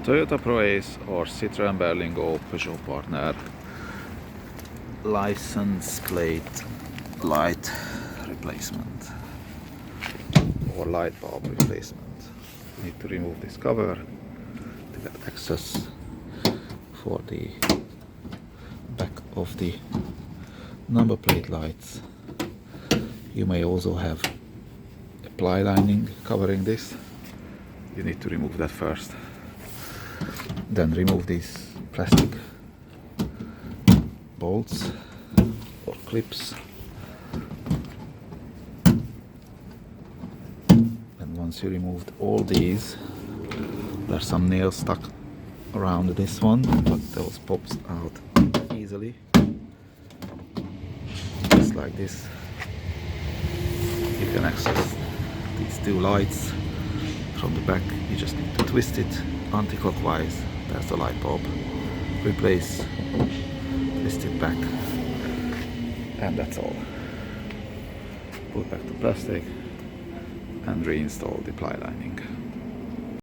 Toyota Proace or Citroën Berlingo Peugeot Partner license plate light replacement or light bulb replacement. Need to remove this cover to get access for the back of the number plate lights. You may also have a ply lining covering this. You need to remove that first. Then remove these plastic bolts or clips. And once you removed all these, there's some nails stuck around this one, but those pops out easily. Just like this. You can access these two lights from the back. You just need to twist it anti-clockwise. There's the light bulb. Replace, twist it back, and that's all. Put back the plastic and reinstall the ply lining.